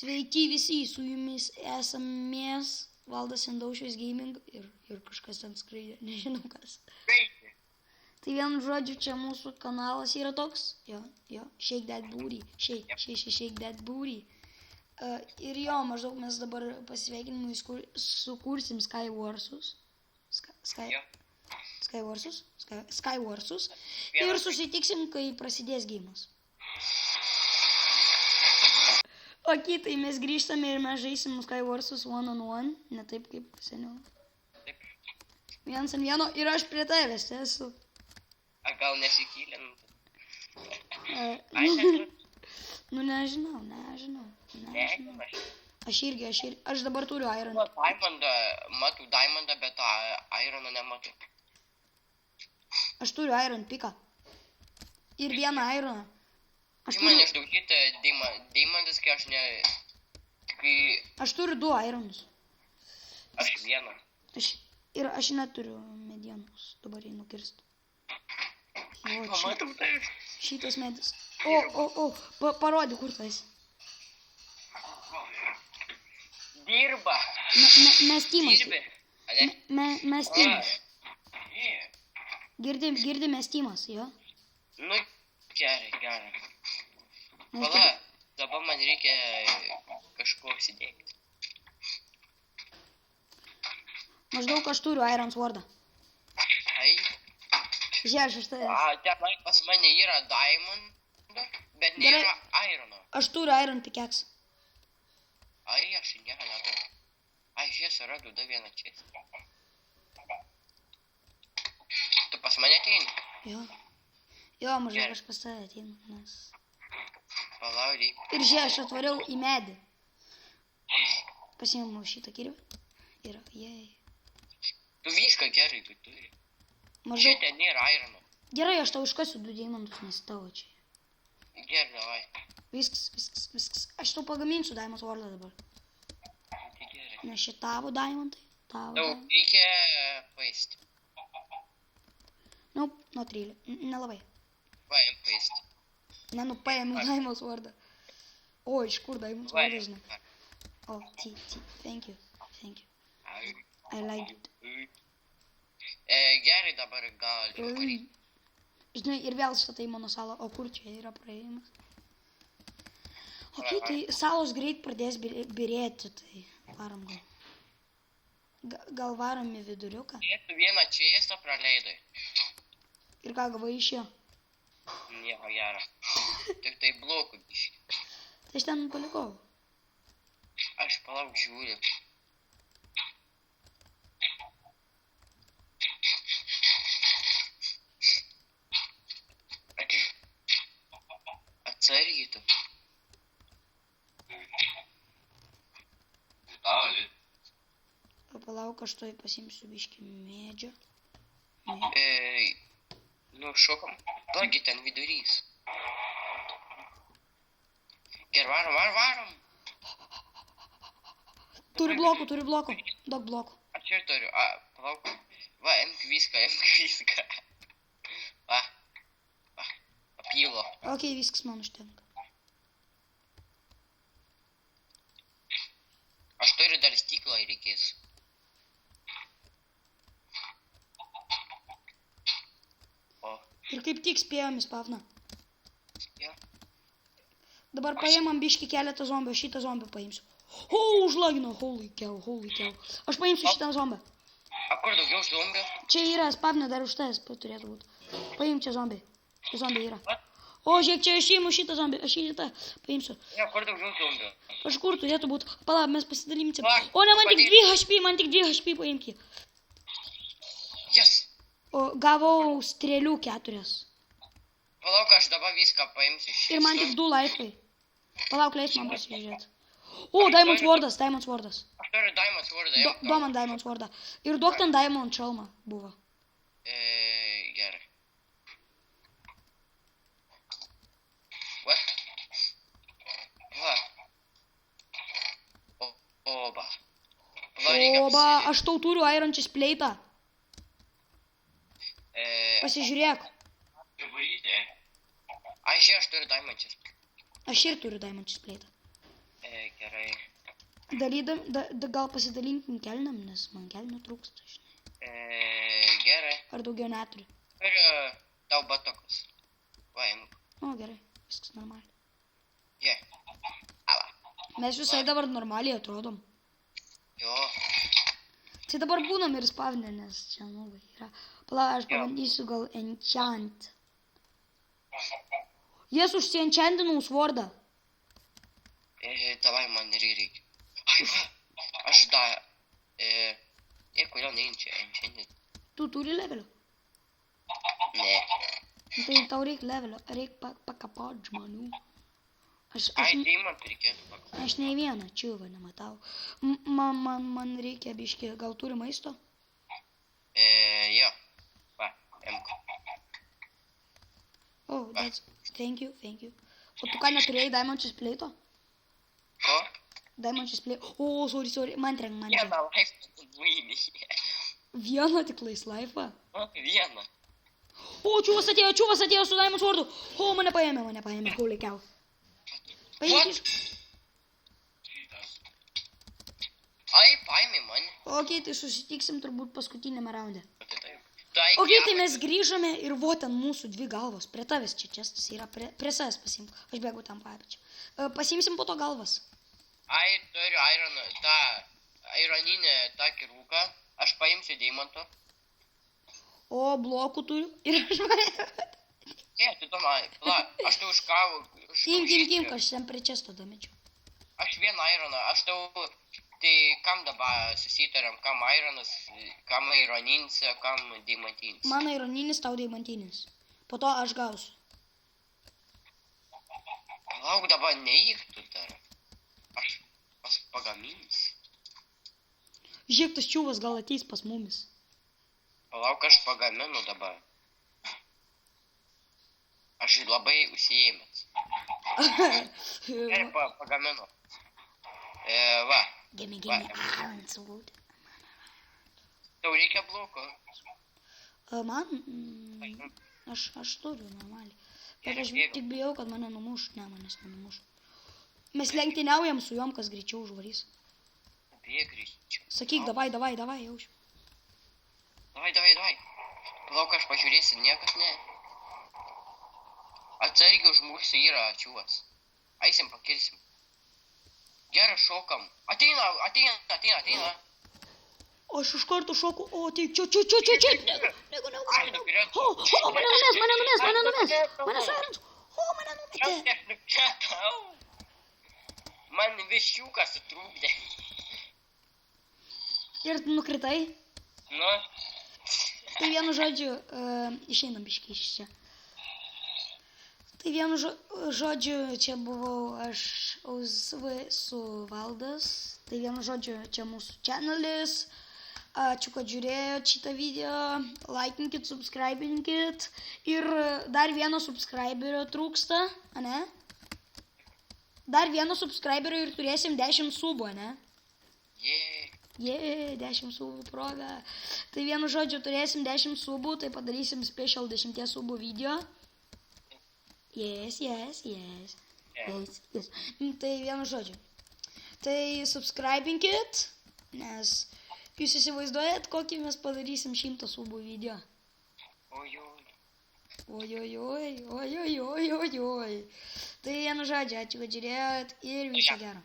Sveiki visi, su jumis esamės Valdas Indaušvis Gaming ir kažkas ten skraidė, nežinau kas. Tai vienu žodžiu, čia mūsų kanalas yra toks, jo, shake that booty, shake that booty. Ir jo, maždaug mes dabar pasveikinimui sukursim Skywarsus. Skywarsus. Ir susitiksim, kai prasidės gėjimas. Ok, tai mes grįžtame ir mes žaisim Skywarsus 1-on-1, ne taip kaip seniau. Vienas ant vieno ir aš prie tavęs esu. A gal nesikylėm? Nu nežinau. Aš dabar turiu Iron. Matau Diamondą, bet Ironą nematau. Aš turiu Iron piką. Ir vieną Ironą. Man išdaužyti Diamondas, kai aš ne... Aš turiu 2 Ironus. Aš vieną. Ir aš neturiu medienos. Dabar jį nukirst. Pamatau tai. Šitas medis. Parodyk, kur tu esi. Dirba. Mes tymas. Dirbi. Mes tymas. Girdi mes tymas, jo? Nu, gerai. Pala, dabar man reikia kažko apsidėkti. Maždaug aš turiu Iron Swordą. Ai. Žiūrėk, aš tai... Tenai pas mane yra Diamond, bet nėra Irono. Aš turiu Iron pickaxe. Ai, aš nėra neturiu. Ai, žiūrėsiu, radu dar vieną čia. Tu pas mane ateini? Jo, maždaug aš pas tave ateinu, nes... Palauk. Ir žiūrėk, aš atvariau į medį. Pasiimu šitą kirvį. Ir jei. Tu viską gerai, tu turi. Maždaug... Čia nėra Irono. Gerai, aš tau iškasiu 2 diamantus, nes tavo čia. Gerai, davai. Viskas. Aš tau pagaminsiu Diamond Swordą dabar. Tai gerai. Nes čia tavo diamondai. Tau reikia paisti. Nu, nuo 13. Nelabai. Paim paisti. Paėmiau Diamond Swordą. O, iš kur Diamond Swordą, žinai? O, thank you. I like it. Gerai, dabar gal varyti. Žinai, ir vėl štai mano salą. O kur čia yra praėjimas? Ok, tai salos greit pradės birėti, tai varom gal. Gal varom į viduriuką? Tu vieną čėstą praleidai. Ir ką gavai iš jo? Nieko gero. Tik tai blokų biškį. Tai aš ten palikau. Aš palauk žiūriu. Atsargiai tu. Palauk, aš toj pasimsiu biškį medžio. Nu, šokam. Plagi ten vidurys. Ir varom. Turi blokų. Daug blokų. Aš ir turiu. Palauk. Va, imk viską. Va. Papylo. Ok, viskas man užtenka. Aš turiu dar stiklą ir reikės. Ir kaip tik spėjom į spavną. Jo. Dabar paėmam biškį keletą zombių, šitą zombį paimsiu. Užlagino, holy cow. Aš paimsiu šitą zombį. A kur daugiau zombių? Čia yra spavnė dar už tas turėtų būti. Paim čia zombį. Čia zombį yra. O, žiūrėk, čia aš įimu šitą zombį, aš šitą paimsiu. Ne, kur daugiau zombių? Kažkur turėtų būti. Palauk, mes pasidalimsim. O, ne, man tik 2 HP paimk jį. Yes. O, gavau strėlių 4. Palauk, aš dabar viską paimsiu. Ir man tik 2 laifai. Palauk, leis man pasižiūrėti. O, Diamond Swordas. Aš turiu Diamond Swordą. Duok man Diamond Swordą. Ir duok ten Diamond šalmą buvo. Gerai. What? Va. Oba, aš tau turiu Iron Chestplate'ą. Pasižiūrėk. Aš turiu Diamond Chestplate. Aš ir turiu Diamond Chestplate'ą. Gerai. Gal pasidalinkim kelniam, nes man kelnių trūksta, žinai. Gerai. Ar daugiau neturi? Turiu tau batokus. Va, imk. O, gerai, viskas normaliai. Je. Ala. Mes visai dabar normaliai atrodom. Jo. Tai dabar būnam ir spavnė, nes čia nubai yra. Pala, aš pabandysiu gal enchant. Jas užsienčandinau svordą. Davai, man irgi reikia. Ai, va. Aš dar... kodėl neįnčiandin? Tu turi levelio? Ne. Tai tau reikia levelio. Reikia pakapot žmonių. Ai, tai man reikėtų pakapot. Aš nei vieną čiūvą nematau. Man reikia biškį. Gal turi maisto? Jo. Va, imk. Oh, that's... Thank you. O tu ką neturėjai Diamond Chestplate'o? Ko? Diamond Chestplate. O, sorry. Man trenk. Vieną laifą nuimė. Vieną tik laifą? Vieną. O, čiūvas atėjo su Diamond Swordu. O, mane paėmė, holy cow. Paimk. Ai, paėmė mane. Ok, tai susitiksim turbūt paskutinėme raunde. Tai Ok, tai mes grįžome ir vo ten mūsų 2 galvos. Prie tavęs čia čestas yra, prie savęs pasimk. Aš bėgu tam paėpačiu. Pasimsim po to galvas. Ai, turiu ironinę tą kirvuką. Aš paimsiu deimanto. O, blokų turiu. Ir aš paėmė. Ne, tu domai. Pala, aš tau užkavau. Imk, aš ten prie često damečiau. Aš vieną ironą. Aš tau... Tai kam dabar susitariam, kam ironas, kam ironinis, kam deimantinis? Man ironinis, tau deimantinis. Po to aš gausiu. Palauk, dabar neįktų dar. Aš pagaminsiu. Žiūrėk, tas čiūvas gal ateis pas mumis. Palauk, aš pagaminu dabar. Aš labai užsiėmęs. Ir pagaminu. Va. Gimme iron sword. Tau reikia bloko? Man? Aš turiu normaliai. Bet aš tik bijau, kad mane numuš. Ne, manęs nenumuš. Mes lenktyniaujam su juom, kas greičiau užvarys. Bėg greičiau. Sakyk, davai, jaučiu. Davai. Palauk, aš pažiūrėsiu, niekas ne. Atsargiai užmūsiu yra čiūvas. Eisim, pakirsim. Gerai, šokam. Ateina. Aš iš karto šoku. O, tai čia. Negu. O, mane numės. Mane suarins. O, mane numetė. Man viščiukas sutrūkdė. Ir nukritai? Nu. Tai vienu žodžiu, išeinam biškį iš čia. Tai vienu žodžiu, čia buvau aš su Valdas. Tai vienu žodžiu, čia mūsų channelis. Ačiū, kad žiūrėjot šitą video. Laikinkit, subscribinkit. Ir dar vieno subscriberio trūksta, ane? Dar vieno subscriberio ir turėsim 10 subų, ane? Jee, 10 subų proga. Tai vienu žodžiu, turėsim 10 subų, tai padarysim special 10 subų video. Yes. Tai vienu žodžiu. Tai subscribinkit, nes jūs įsivaizduojat, kokį mes padarysim 100 subų video. Ojojoj. Tai vienu žodžiu, ačiū, kad žiūrėjot ir viso gero.